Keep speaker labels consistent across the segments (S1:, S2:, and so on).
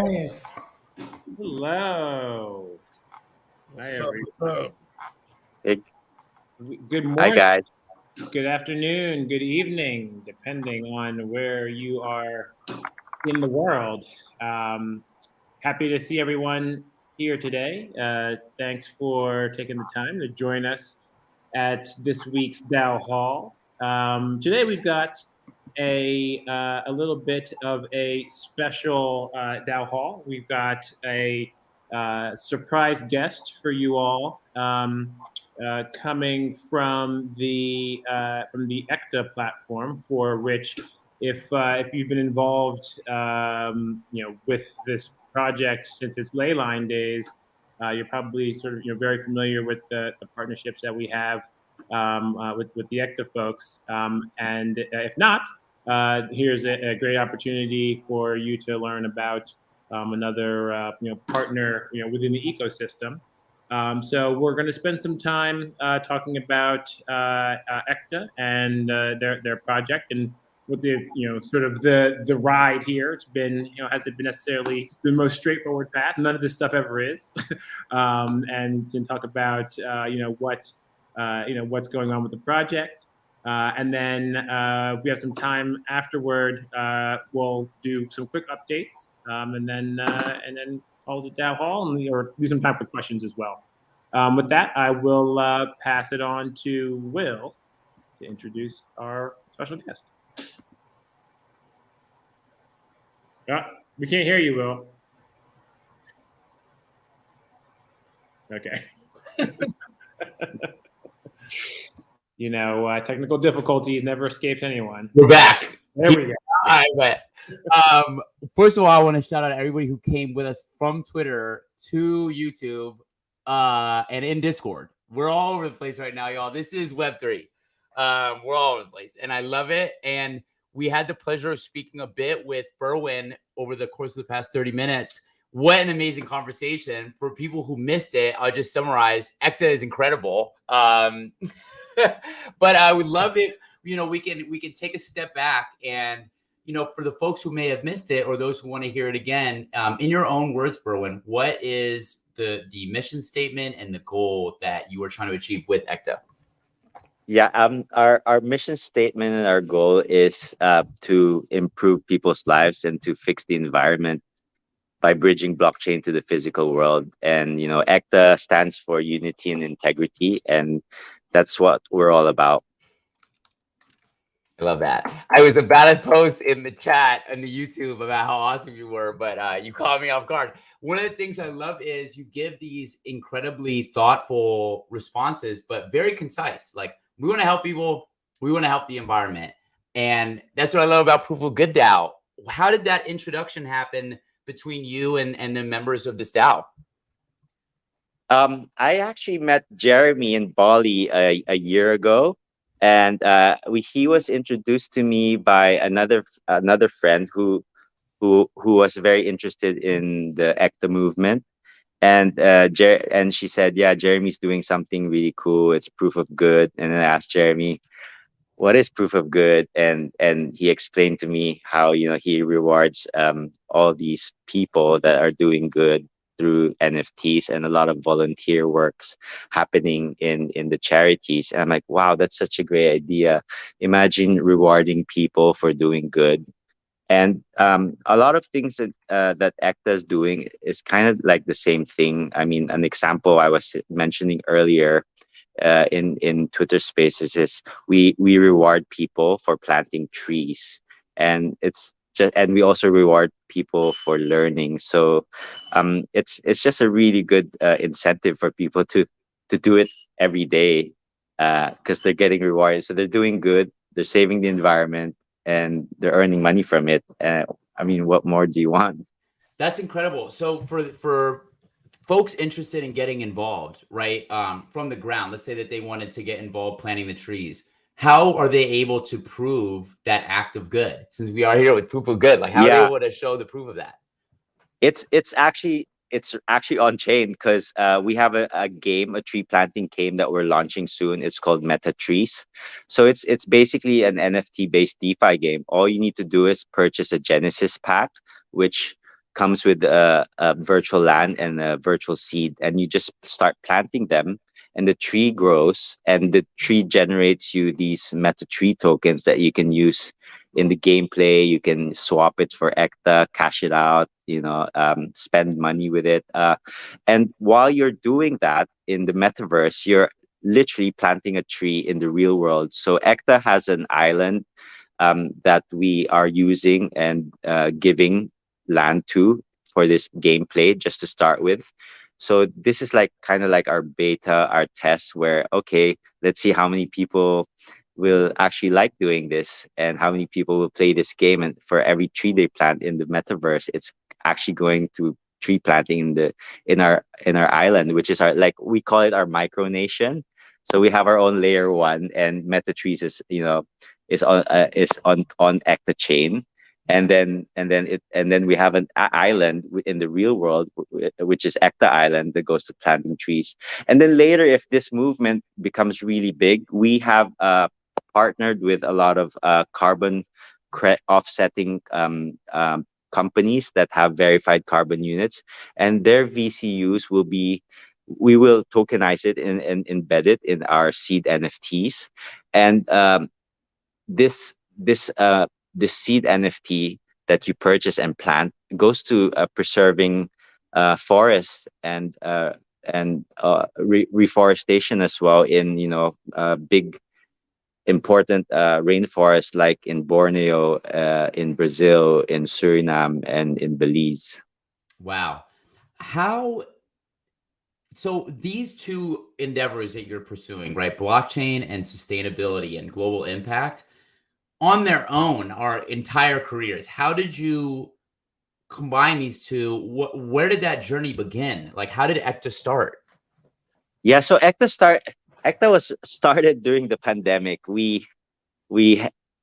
S1: live.
S2: Hello. Hi, everybody.
S3: Hey,
S2: Good
S3: hi
S2: morning,
S3: guys.
S2: good afternoon, good evening, depending on where you are in the world. Um, Happy to see everyone here today. Thanks for taking the time to join us at this week's DAO Hall. Today we've got a little bit of a special DAO Hall. We've got a surprise guest for you all coming from the ECTA platform, for which if you've been involved, with this project since its leyline days, you're probably sort of very familiar with the partnerships that we have with the ECTA folks. And if not, here's a great opportunity for you to learn about another partner within the ecosystem. So we're going to spend some time talking about ECTA and their project, and with the sort of the ride here. It's been hasn't been necessarily the most straightforward path. None of this stuff ever is, and can talk about what's going on with the project. And then if we have some time afterward, we'll do some quick updates, and then call it down hall, and or do some time for questions as well. With that, I will pass it on to Will to introduce our special guest. We can't hear you, Will. Okay. Technical difficulties never escapes anyone.
S1: We're back.
S2: There we go.
S1: All right, first of all, I want to shout out everybody who came with us from Twitter to YouTube and in Discord. We're all over the place right now, y'all. This is Web3. We're all over the place, and I love it. And we had the pleasure of speaking a bit with Berwin over the course of the past 30 minutes. What an amazing conversation. For people who missed it, I'll just summarize. ECTA is incredible. But I would love if, we can take a step back and, for the folks who may have missed it or those who want to hear it again, in your own words, Berwin, what is the mission statement and the goal that you are trying to achieve with ECTA?
S3: Yeah, our mission statement and our goal is to improve people's lives and to fix the environment by bridging blockchain to the physical world. And ECTA stands for unity and integrity, and that's what we're all about.
S1: I love that. I was about to post in the chat on the YouTube about how awesome you were, but you caught me off guard. One of the things I love is you give these incredibly thoughtful responses, but very concise. Like, we want to help people. We want to help the environment. And that's what I love about Proof of Good DAO. How did that introduction happen between you and the members of this DAO?
S3: I actually met Jeremy in Bali a year ago, and he was introduced to me by another friend who was very interested in the ECTA movement, and and she said, yeah, Jeremy's doing something really cool. It's Proof of Good. And then I asked Jeremy, what is Proof of Good? And he explained to me how he rewards all these people that are doing good through NFTs and a lot of volunteer works happening in the charities. And I'm like, wow, that's such a great idea. Imagine rewarding people for doing good. And a lot of things that ECTA is doing is kind of like the same thing. I mean, an example I was mentioning earlier in Twitter Spaces is we reward people for planting trees, and and we also reward people for learning. So it's just a really good incentive for people to do it every day because they're getting rewarded. So they're doing good, they're saving the environment, and they're earning money from it. I mean, what more do you want?
S1: That's incredible. So for folks interested in getting involved, right, from the ground, let's say that they wanted to get involved planting the trees, how are they able to prove that act of good? Since we are here with Proof of Good, like how are they able to show the proof of that?
S3: It's actually on chain because we have a tree planting game that we're launching soon. It's called Meta Trees. So it's basically an NFT based DeFi game. All you need to do is purchase a Genesis pack, which comes with a virtual land and a virtual seed, and you just start planting them, and the tree grows, and the tree generates you these meta tree tokens that you can use in the gameplay. You can swap it for ECTA, cash it out, spend money with it. And while you're doing that in the metaverse, you're literally planting a tree in the real world. So ECTA has an island that we are using and giving land to for this gameplay just to start with. So this is like kind of like our beta, our test where, okay, let's see how many people will actually like doing this and how many people will play this game. And for every tree they plant in the metaverse, it's actually going to tree planting in our island, which is our, like, we call it our micronation. So we have our own layer one, and MetaTrees is on Ecta chain, and then we have an island in the real world, which is Ecta Island, that goes to planting trees. And then later, if this movement becomes really big, we have partnered with a lot of carbon offsetting companies that have verified carbon units, and their VCUs will be, we will tokenize it and embed it in our seed NFTs. And this seed NFT that you purchase and plant goes to preserving forests and reforestation as well in big important rainforests like in Borneo, in Brazil, in Suriname, and in Belize.
S1: Wow. How So these two endeavors that you're pursuing, right? Blockchain and sustainability and global impact on their own are entire careers. How did you combine these two? Where did that journey begin? Like, how did ECTA start?
S3: Yeah, so ECTA was started during the pandemic. We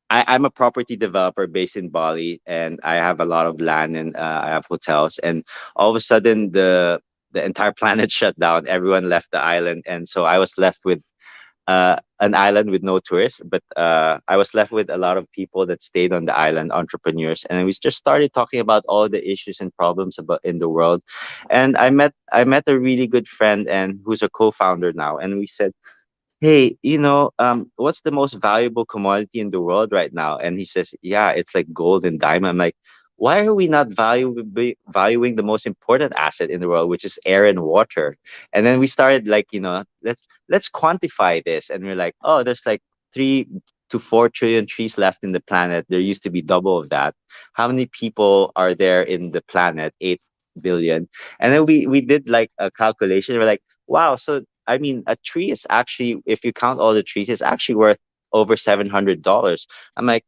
S3: I'm a property developer based in Bali, and I have a lot of land, and I have hotels, and all of a sudden the entire planet shut down. Everyone left the island, and so I was left with an island with no tourists, but I was left with a lot of people that stayed on the island, entrepreneurs, and we just started talking about all the issues and problems about in the world. And I met a really good friend, and who's a co-founder now, and we said, hey, what's the most valuable commodity in the world right now? And he says, yeah, it's like gold and diamond. I'm like, why are we not valuing the most important asset in the world, which is air and water? And then we started like, let's quantify this. And we're like, oh, there's like 3 to 4 trillion trees left in the planet. There used to be double of that. How many people are there in the planet? 8 billion. And then we did like a calculation. We're like, wow, so I mean, a tree is actually, if you count all the trees, it's actually worth over $700. I'm like,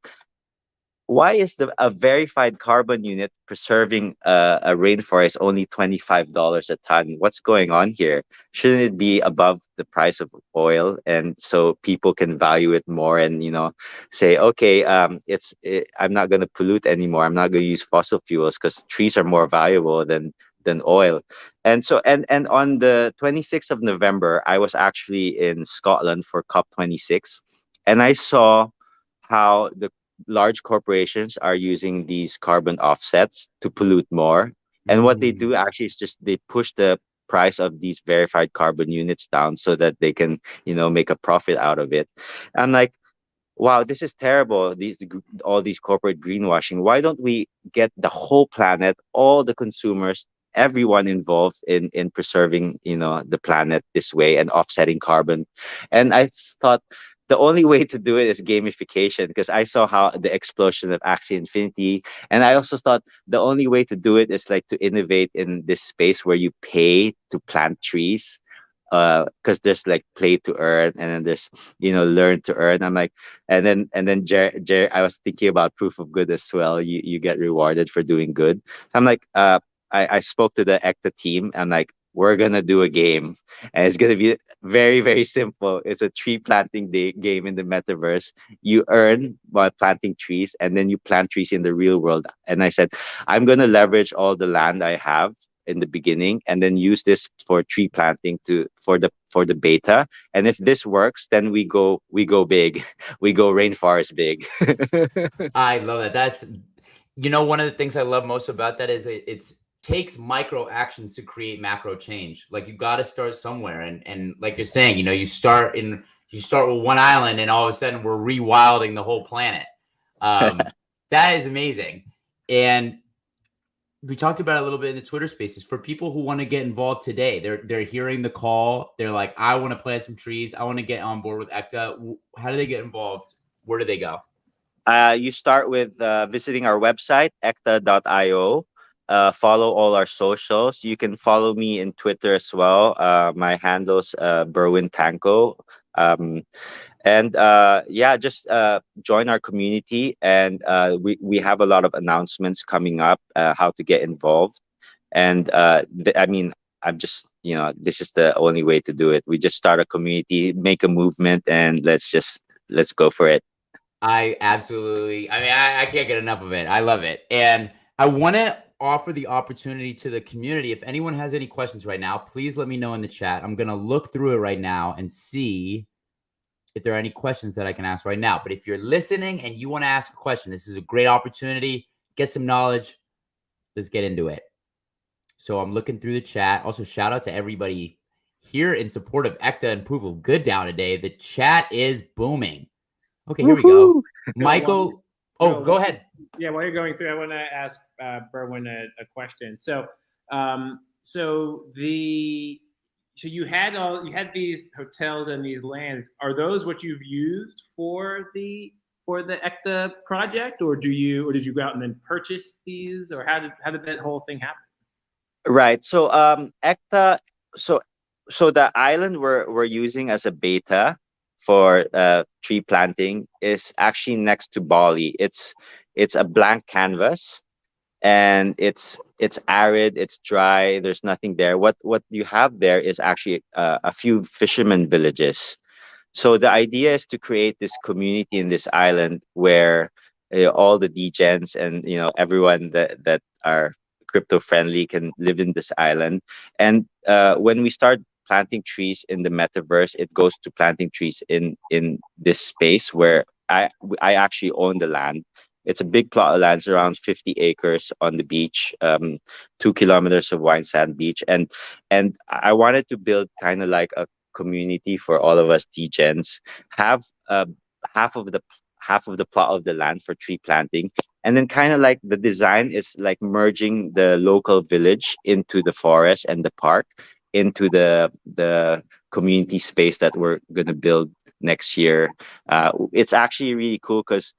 S3: why is a verified carbon unit preserving a rainforest only $25 a ton? What's going on here? Shouldn't it be above the price of oil, and so people can value it more and say, okay, I'm not going to pollute anymore. I'm not going to use fossil fuels because trees are more valuable than oil. And so and on the 26th of November, I was actually in Scotland for COP26, and I saw how the large corporations are using these carbon offsets to pollute more. And what they do actually is just they push the price of these verified carbon units down so that they can, make a profit out of it. I'm like, wow, this is terrible. All these corporate greenwashing. Why don't we get the whole planet, all the consumers, everyone involved in preserving, the planet this way and offsetting carbon? And I thought the only way to do it is gamification, because I saw how the explosion of Axie Infinity, and I also thought the only way to do it is like to innovate in this space where you pay to plant trees, because there's like play to earn, and then there's learn to earn. I'm like, and then Jer, I was thinking about proof of good as well. You get rewarded for doing good. So I'm like, I spoke to the ECTA team. I'm like, we're gonna do a game, and it's gonna be very, very simple. It's a tree planting day game in the metaverse. You earn by planting trees, and then you plant trees in the real world. And I said, I'm gonna leverage all the land I have in the beginning, and then use this for tree planting for the beta. And if this works, then we go big. We go rainforest big.
S1: I love that. You know, one of the things I love most about that is it takes micro actions to create macro change. Like you got to start somewhere, and like you're saying, you know, you start with one island, and all of a sudden we're rewilding the whole planet. That is amazing. And we talked about it a little bit in the Twitter Spaces. For people who want to get involved today, they're hearing the call. They're like, I want to plant some trees. I want to get on board with ECTA. How do they get involved? Where do they go?
S3: You start with visiting our website, ecta.io. Follow all our socials. You can follow me in Twitter as well. My handle's Berwin Tanko. And yeah, just join our community. And we have a lot of announcements coming up, how to get involved. And I mean, I'm just, this is the only way to do it. We just start a community, make a movement, and let's go for it.
S1: I absolutely, I mean, I can't get enough of it. I love it. And I want to offer the opportunity to the community. If anyone has any questions right now, please let me know in the chat. I'm going to look through it right now and see if there are any questions that I can ask right now. But if you're listening and you want to ask a question, this is a great opportunity. Get some knowledge. Let's get into it. So I'm looking through the chat. Also, shout out to everybody here in support of ECTA and Proof of Good Down today. The chat is booming. Okay, here we go. Michael, go ahead.
S2: Yeah, while you're going through, I want to ask Berwin a question. So, so you had these hotels and these lands. Are those what you've used for the ECTA project, or did you go out and then purchase these, or how did that whole thing happen?
S3: Right. So ECTA, so the island we're using as a beta for tree planting is actually next to Bali. It's a blank canvas, and it's arid, it's dry, there's nothing there. What you have there is actually a few fishermen villages. So the idea is to create this community in this island where all the degens and everyone that are crypto friendly can live in this island. And when we start planting trees in the metaverse, it goes to planting trees in this space where I actually own the land. It's a big plot of land, around 50 acres on the beach, 2 kilometers of wine sand beach, and I wanted to build kind of like a community for all of us degens, have half of the plot of the land for tree planting, and then kind of like the design is like merging the local village into the forest and the park into the community space that we're gonna build next year. It's actually really cool because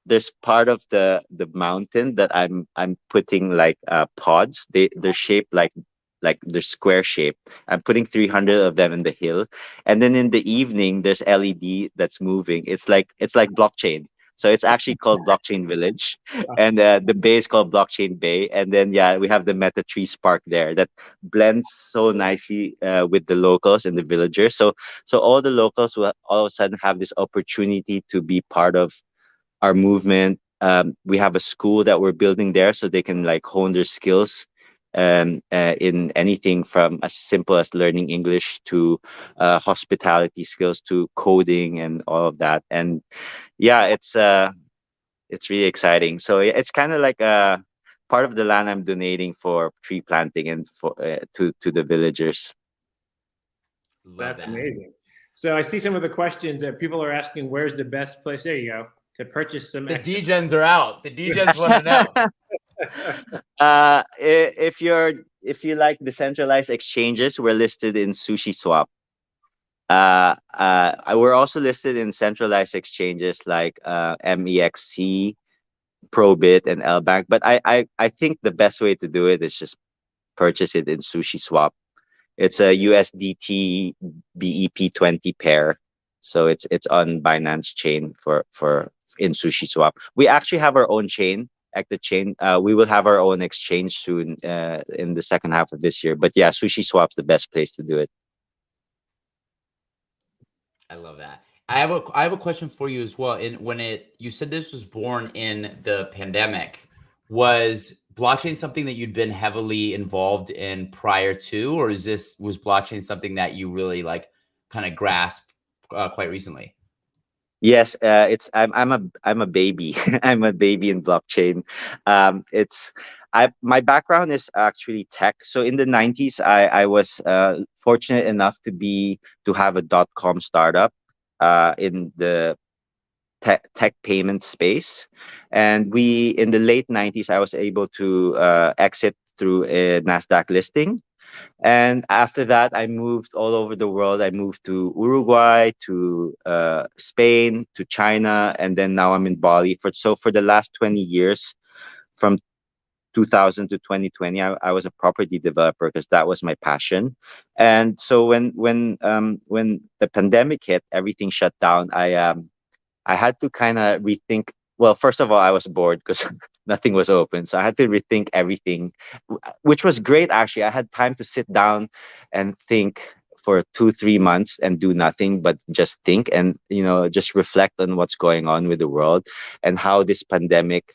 S3: there's part of the mountain that I'm putting like pods. They're shaped like they're square shaped. I'm putting 300 of them in the hill, and then in the evening there's LED that's moving. It's like blockchain. So it's actually called Blockchain Village, and the bay is called Blockchain Bay. And then yeah, we have the Meta Tree Spark there that blends so nicely with the locals and the villagers. So all the locals will all of a sudden have this opportunity to be part of our movement. We have a school that we're building there so they can like hone their skills in anything from as simple as learning English to hospitality skills to coding and all of that. And yeah, it's really exciting. So it's kind of like a part of the land I'm donating for tree planting and for to the villagers.
S2: That's amazing. So I see some of the questions that people are asking. Where's the best place? There you go. To purchase some.
S1: The degens are out. The degens want to know.
S3: If you like decentralized exchanges, we're listed in SushiSwap. We're also listed in centralized exchanges like MEXC, Probit, and LBank. But I think the best way to do it is just purchase it in SushiSwap. It's a USDT BEP20 pair, so it's on Binance chain for in SushiSwap. We actually have our own chain, ECTA chain. We will have our own exchange soon in the second half of this year. But yeah, SushiSwap's the best place to do it.
S1: I love that. I have a question for you as well. You said this was born in the pandemic, was blockchain something that you'd been heavily involved in prior to, or was blockchain something that you really like kind of grasped quite recently?
S3: Yes, it's I'm a baby. I'm a baby in blockchain. It's I My background is actually tech. So in the 90s, I was fortunate enough to have a .com startup in the tech payment space, and we in the late 90s I was able to exit through a Nasdaq listing, and after that, I moved all over the world. I moved to Uruguay, to Spain, to China, and then now I'm in Bali. For the last 20 years, from 2000 to 2020, I was a property developer because that was my passion. And so when the pandemic hit, everything shut down. I had to kind of rethink. Well, first of all, I was bored because nothing was open, so I had to rethink everything, which was great actually. I had time to sit down and think for 2 3 months and do nothing but just think, and just reflect on what's going on with the world and how this pandemic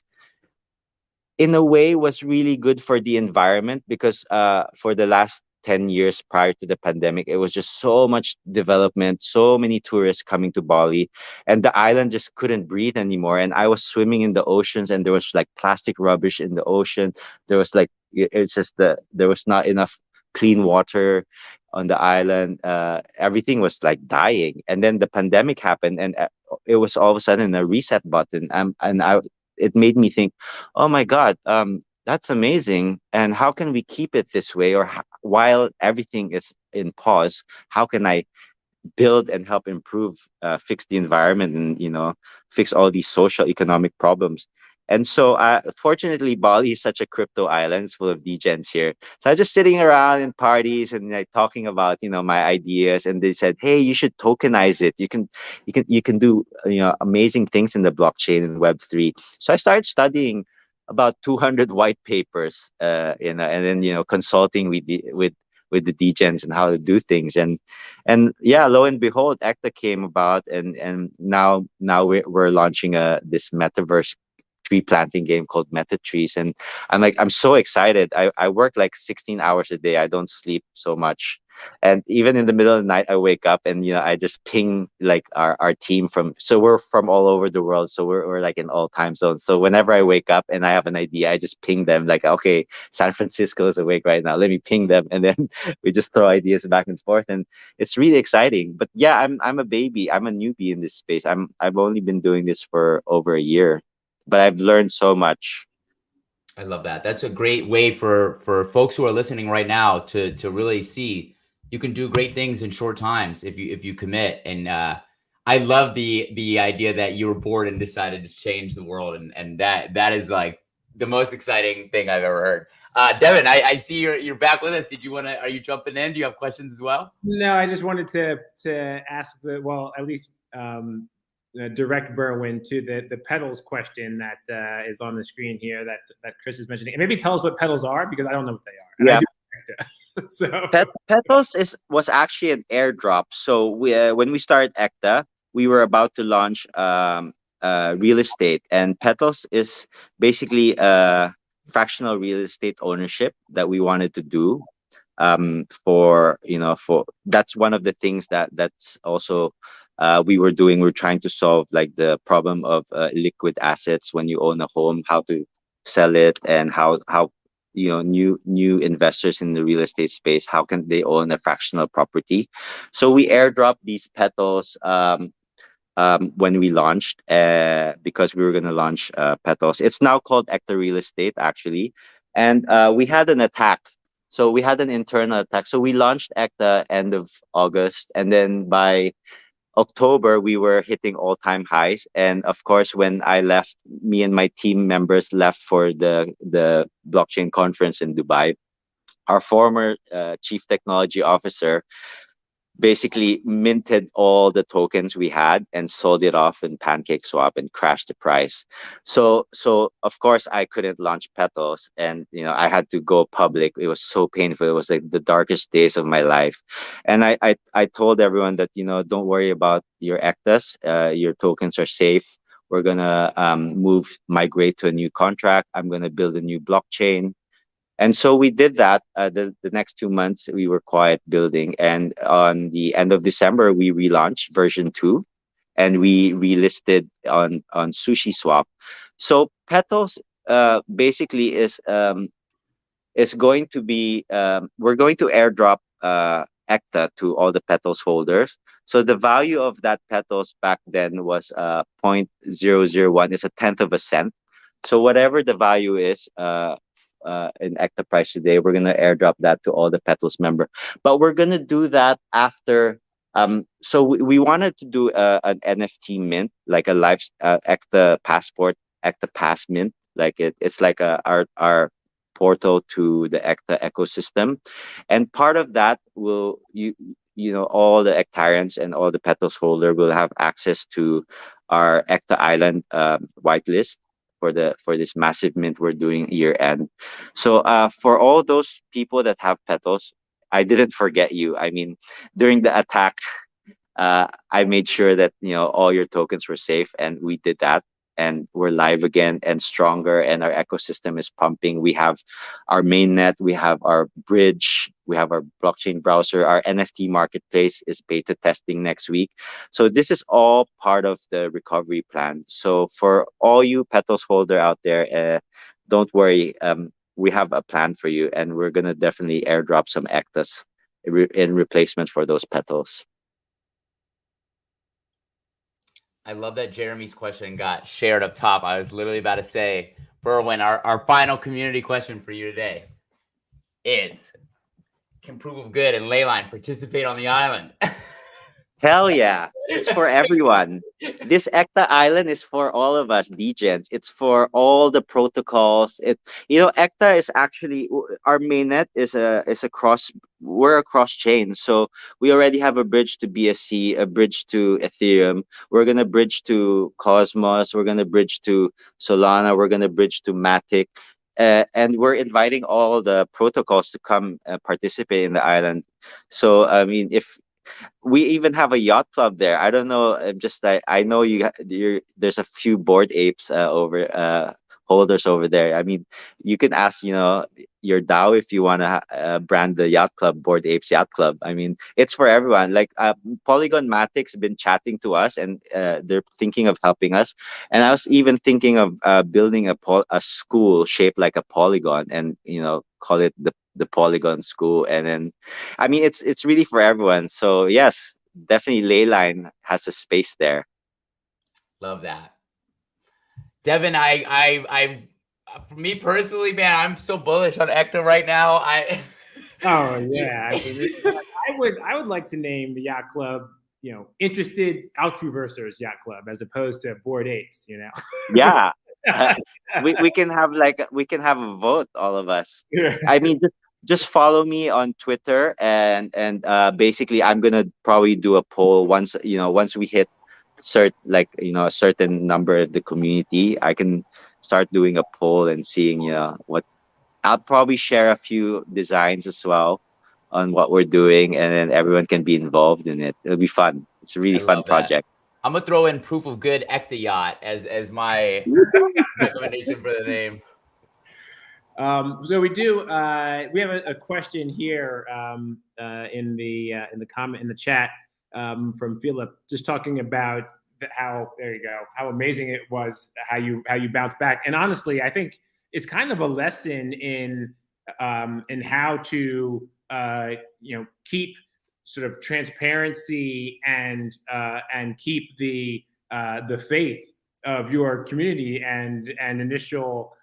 S3: in a way was really good for the environment, because for the last 10 years prior to the pandemic, it was just so much development, so many tourists coming to Bali, and the island just couldn't breathe anymore. And I was swimming in the oceans, and there was like plastic rubbish in the ocean. There was like it's just there was not enough clean water on the island. Everything was like dying, and then the pandemic happened, and it was all of a sudden a reset button. And I It made me think, oh my God, that's amazing. And how can we keep it this way? Or while everything is in pause, how can I build and help improve, fix the environment, and fix all these social economic problems? And so, fortunately, Bali is such a crypto island. It's full of degens here. So I was just sitting around in parties and like talking about my ideas, and they said, "Hey, you should tokenize it. You can do amazing things in the blockchain and Web3." So I started studying about 200 white papers, and then consulting with the degens and how to do things. And yeah, lo and behold, ECTA came about, and now we're launching this metaverse tree planting game called Meta Trees. And I'm so excited. I work like 16 hours a day. I don't sleep so much. And even in the middle of the night, I wake up and I just ping like our team so we're from all over the world. So we're like in all time zones. So whenever I wake up and I have an idea, I just ping them like, okay, San Francisco is awake right now. Let me ping them. And then we just throw ideas back and forth. And it's really exciting. But yeah, I'm a baby. I'm a newbie in this space. I've only been doing this for over a year, but I've learned so much.
S1: I love that. That's a great way for folks who are listening right now to really see you can do great things in short times if you commit. And I love the idea that you were bored and decided to change the world, and that is like the most exciting thing I've ever heard. Devin, I see you're back with us. Are you jumping in? Do you have questions as well?
S2: No, I just wanted to ask at least direct Berwin to the petals question that is on the screen here that Chris is mentioning, and maybe tell us what petals are, because I don't know what they are. And
S3: Yeah.
S2: I do. So
S3: Petals was actually an airdrop. So when we started ECTA, we were about to launch real estate, and Petals is basically a fractional real estate ownership that we wanted to do. For that's one of the things that's also we were doing. We're trying to solve like the problem of liquid assets when you own a home, how to sell it, and how new investors in the real estate space, how can they own a fractional property. So we airdropped these petals when we launched, because we were going to launch petals. It's now called Ecta Real Estate actually. And we had an attack. So we had an internal attack. So we launched Ecta end of August, and then by October, we were hitting all-time highs. And of course, when I left, me and my team members left for the blockchain conference in Dubai. Our former chief technology officer basically minted all the tokens we had and sold it off in pancake swap and crashed the price. So of course I couldn't launch petals, and I had to go public. It was so painful. It was like the darkest days of my life. And I told everyone that don't worry about your ectas. Your tokens are safe. We're gonna migrate to a new contract. I'm gonna build a new blockchain. And so we did that. The next 2 months, we were quiet building. And on the end of December, we relaunched version 2. and we relisted on Sushi Swap. So Petals basically is going to be we're going to airdrop ECTA to all the Petals holders. So the value of that Petals back then was 0.001, is a tenth of a cent. So whatever the value is in ECTA price today, we're gonna airdrop that to all the Petals member. But we're gonna do that after. So we wanted to do an NFT mint, like a live ECTA passport, ECTA pass mint. Like it's like our portal to the ECTA ecosystem, and part of that will all the Ectarians and all the Petals holder will have access to our ECTA Island whitelist for this massive mint we're doing year end. So for all those people that have Petals, I didn't forget you. I mean, during the attack, I made sure that all your tokens were safe, and we did that. And we're live again and stronger, and our ecosystem is pumping. We have our mainnet, we have our bridge, we have our blockchain browser, our NFT marketplace is beta testing next week. So this is all part of the recovery plan. So for all you Petals holder out there, don't worry. We have a plan for you, and we're gonna definitely airdrop some ECTAs in replacement for those Petals.
S1: I love that Jeremy's question got shared up top. I was literally about to say, Berwin, our final community question for you today is, can Proof of Good and Leyline participate on the island?
S3: Hell yeah. It's for everyone. This ECTA Island is for all of us, DGens. It's for all the protocols. ECTA is actually our mainnet is a cross. We're a cross chain. So we already have a bridge to BSC, a bridge to Ethereum. We're gonna bridge to Cosmos. We're gonna bridge to Solana. We're gonna bridge to Matic. And we're inviting all the protocols to come participate in the island. So I mean, if we even have a yacht club there. I don't know. Just like I know there's a few board apes over holders over there. I mean, you can ask your DAO if you want to brand the yacht club Board Apes Yacht Club. I mean, it's for everyone. Like Polygon Matic's been chatting to us, and they're thinking of helping us. And I was even thinking of building a school shaped like a polygon, and call it the Polygon School. And then I mean, it's really for everyone. So yes, definitely Leyline has a space there.
S1: Love that. Devin, I for me personally, man, I'm so bullish on ECTA right now.
S2: Oh yeah, I mean, I would like to name the yacht club, Interested Altruversers Yacht Club, as opposed to Bored Apes.
S3: Yeah. we can have a vote, all of us. I mean, just follow me on Twitter, and basically I'm gonna probably do a poll once we hit a certain number of the community. I can start doing a poll and seeing what. I'll probably share a few designs as well on what we're doing, and then everyone can be involved in it. It'll be fun. It's a really fun project.
S1: I'm gonna throw in Proof of Good ECTA Yacht as my recommendation for the name.
S2: So we have a question here in the comment in the chat from Philip, just talking about how amazing it was, how you bounced back. And honestly, I think it's kind of a lesson in how to keep sort of transparency and keep the faith of your community and initial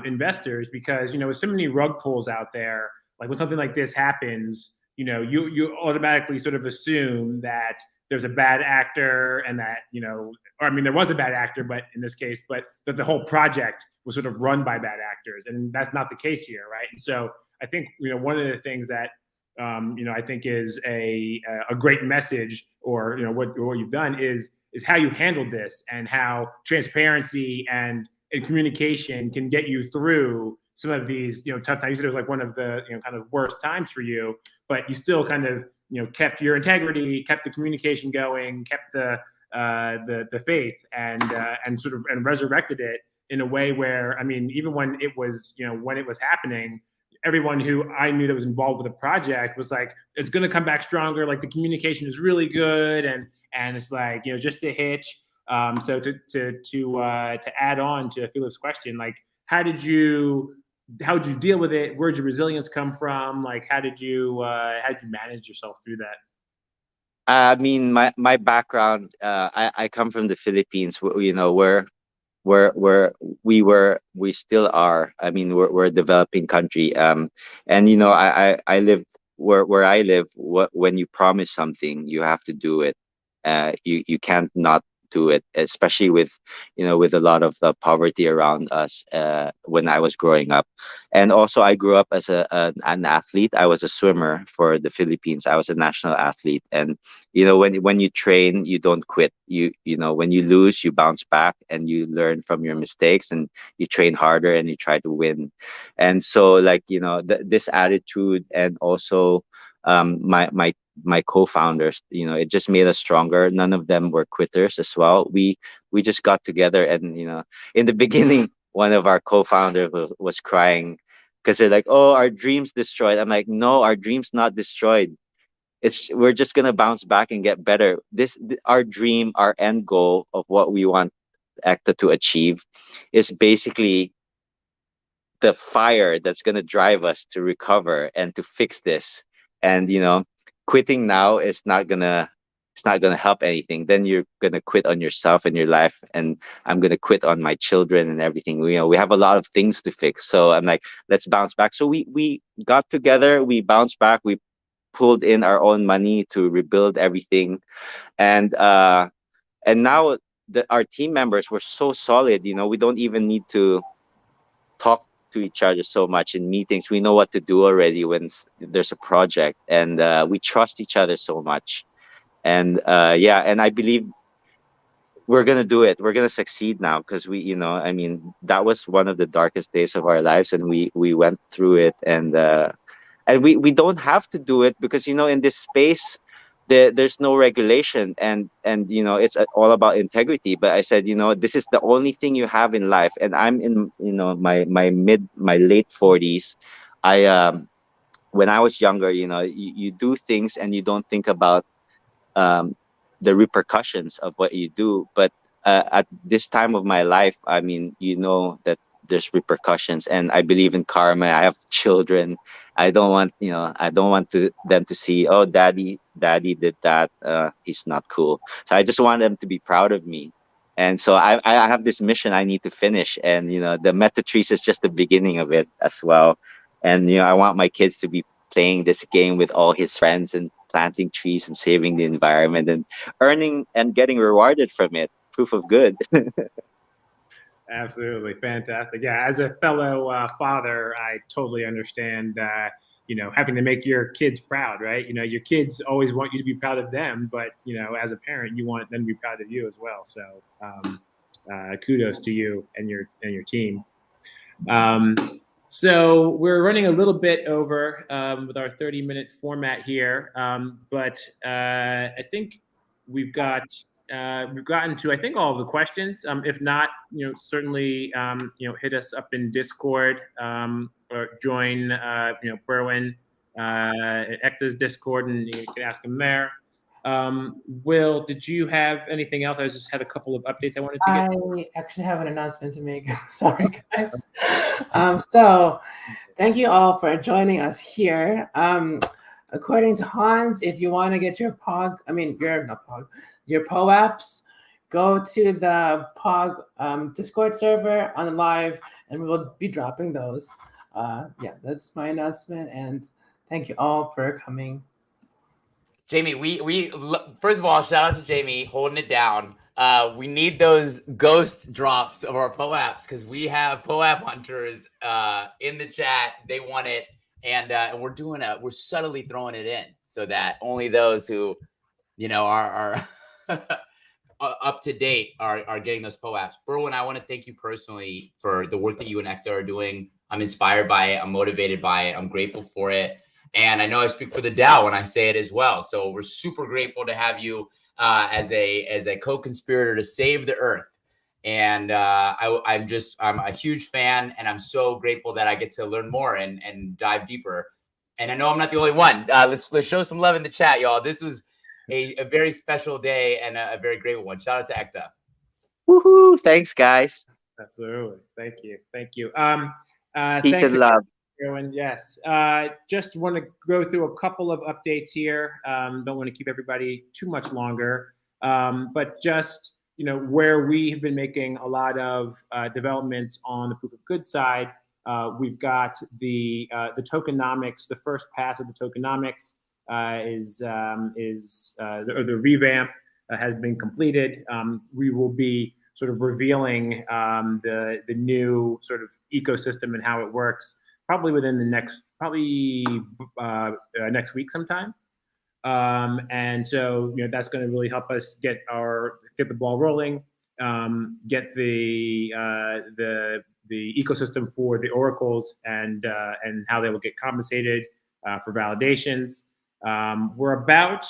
S2: investors, because with so many rug pulls out there, like when something like this happens, you automatically sort of assume that there's a bad actor, and that or I mean, there was a bad actor, but in this case, but that the whole project was sort of run by bad actors, and that's not the case here, right? And so I think one of the things that I think is a great message, or what you've done is how you handled this, and how transparency and communication can get you through some of these tough times. You said it was like one of the kind of worst times for you, but you still kind of kept your integrity, kept the communication going, kept the faith, and sort of resurrected it in a way where, I mean, even when it was happening, everyone who I knew that was involved with the project was like, it's going to come back stronger. Like, the communication is really good, and and it's like, just a hitch. So to add on to Philip's question, like, how did you deal with it? Where'd your resilience come from? Like, how did you manage yourself through that?
S3: I mean, my background, I come from the Philippines, where we still are. I mean, we're a developing country. And I lived where I live. When you promise something, you have to do it. You can't not do it, especially with a lot of the poverty around us. When I was growing up, and also I grew up as an athlete. I was a swimmer for the Philippines. I was a national athlete, and when you train, you don't quit. When you lose, you bounce back and you learn from your mistakes, and you train harder and you try to win. And so, like, this attitude, and also my co-founders, it just made us stronger. None of them were quitters as well. We just got together, and in the beginning, one of our co-founders was crying because they're like, "Oh, our dreams destroyed." I'm like, "No, our dreams not destroyed. We're just gonna bounce back and get better. Our dream, our end goal of what we want Ecta to achieve is basically the fire that's gonna drive us to recover and to fix this. And quitting now is not gonna it's not gonna help anything. Then you're gonna quit on yourself and your life, and I'm gonna quit on my children and everything. We have a lot of things to fix. So I'm like, let's bounce back. So we got together, we bounced back, we pulled in our own money to rebuild everything. And now our team members were so solid. We don't even need to talk to each other so much in meetings. We know what to do already when there's a project, and we trust each other so much. And yeah, and I believe we're gonna do it. We're gonna succeed now, because I mean, that was one of the darkest days of our lives, and we went through it. And we don't have to do it, because in this space, there's no regulation, and it's all about integrity. But I said, this is the only thing you have in life, and I'm in my late 40s. I When I was younger, you do things and you don't think about um, the repercussions of what you do. But at this time of my life, I mean, that there's repercussions, and I believe in karma. I have children. I don't want them to see, oh, daddy did that. He's not cool. So I just want them to be proud of me. And so I have this mission I need to finish, and the Meta Trees is just the beginning of it as well. And I want my kids to be playing this game with all his friends, and planting trees and saving the environment, and earning and getting rewarded from it. Proof of good.
S2: Absolutely fantastic. Yeah, as a fellow father, I totally understand. Having to make your kids proud, right? Your kids always want you to be proud of them, but as a parent, you want them to be proud of you as well. So, kudos to you and your team. So we're running a little bit over with our 30-minute format here, but I think we've gotten to, I think, all of the questions. If not, certainly hit us up in Discord, or join Berwin Ecta's Discord, and you can ask him there. Will, did you have anything else? I just had a couple of updates I wanted to get.
S4: I actually have an announcement to make. Sorry, guys. So thank you all for joining us here. According to Hans, if you want to get your your POAPs, go to the POG Discord server on the live, and we will be dropping those. Yeah, that's my announcement, and thank you all for coming.
S1: Jamie, we first of all, shout out to Jamie holding it down. We need those ghost drops of our POAPs, because we have POAP hunters in the chat. They want it, and we're subtly throwing it in so that only those who are up to date are getting those POAPs. Berwin, I want to thank you personally for the work that you and Ecta are doing. I'm inspired by it. I'm motivated by it. I'm grateful for it. And I know I speak for the DAO when I say it as well. So we're super grateful to have you as a co-conspirator to save the Earth. And I'm a huge fan, and I'm so grateful that I get to learn more and dive deeper. And I know I'm not the only one. Let's show some love in the chat, y'all. This was a very special day and a very great one. Shout out to Ekta.
S3: Woohoo! Thanks, guys.
S2: Absolutely. Thank you.
S3: Peace
S2: Thanks
S3: and love.
S2: everyone. Yes. Just want to go through a couple of updates here. Don't want to keep everybody too much longer. But just, where we have been making a lot of developments on the proof of good side, we've got the tokenomics. The first pass of the tokenomics the revamp has been completed. We will be sort of revealing the new sort of ecosystem and how it works probably within the next next week sometime. And so that's going to really help us get the ball rolling, get the ecosystem for the oracles and how they will get compensated for validations. We're about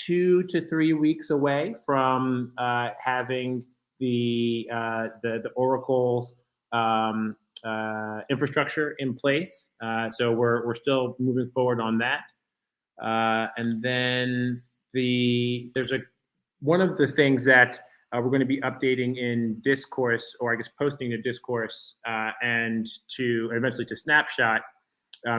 S2: 2 to 3 weeks away from having the oracles infrastructure in place. So we're still moving forward on that. And then there's one of the things that we're going to be updating in Discourse, or I guess posting to Discourse and eventually to Snapshot,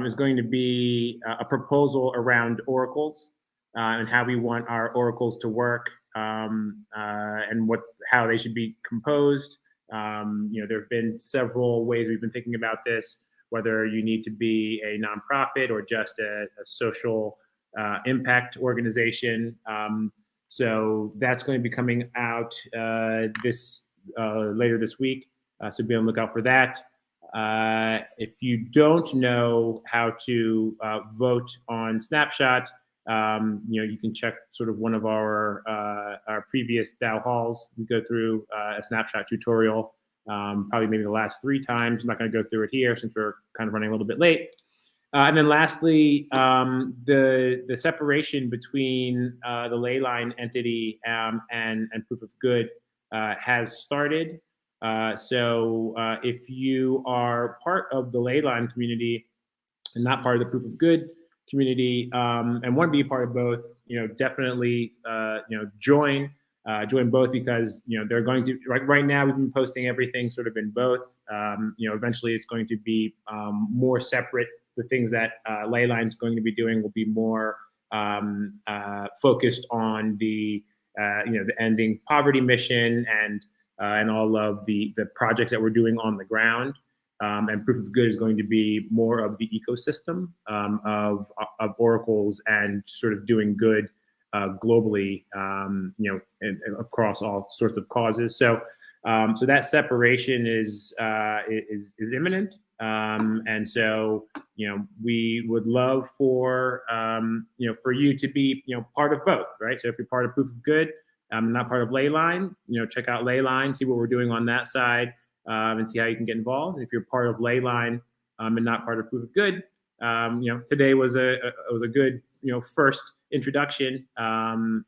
S2: is going to be a proposal around oracles and how we want our oracles to work and how they should be composed. There have been several ways we've been thinking about this, whether you need to be a nonprofit or just a social impact organization. So that's going to be coming out later this week. So be on the lookout for that. If you don't know how to vote on Snapshot, you can check sort of one of our previous DAO halls. We go through a Snapshot tutorial, probably maybe the last 3 times. I'm not going to go through it here since we're kind of running a little bit late. And then lastly, the separation between the Leyline entity and Proof of Good has started. So if you are part of the Leyline community and not part of the Proof of Good community and want to be a part of both, definitely join both, because they're going to right now we've been posting everything sort of in both. Eventually it's going to be more separate. The things that Leyline's going to be doing will be more focused on the ending poverty mission and all of the projects that we're doing on the ground. And Proof of Good is going to be more of the ecosystem of oracles and sort of doing good globally, across all sorts of causes. So that separation is imminent. And so, we would love for you to be, part of both, right? So if you're part of Proof of Good, not part of Leyline, check out Leyline, see what we're doing on that side, and see how you can get involved. If you're part of Leyline and not part of Proof of Good, today was a good, first introduction, and,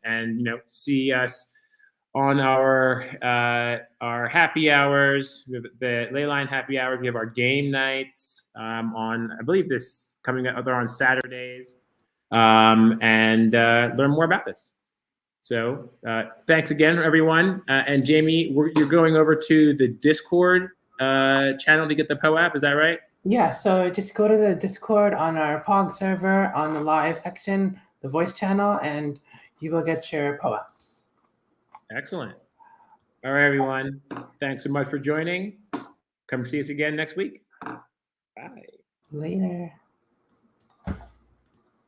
S2: see us on our happy hours. We have the Leyline happy hours. We have our game nights on, I believe this coming up, they're on Saturdays, and learn more about this. So thanks again, everyone. And Jamie, you're going over to the Discord channel to get the POAP, is that right?
S4: Yeah, so just go to the Discord on our POG server on the live section, the voice channel, and you will get your POAPs.
S2: Excellent. All right, everyone. Thanks so much for joining. Come see us again next week. Bye.
S4: Later.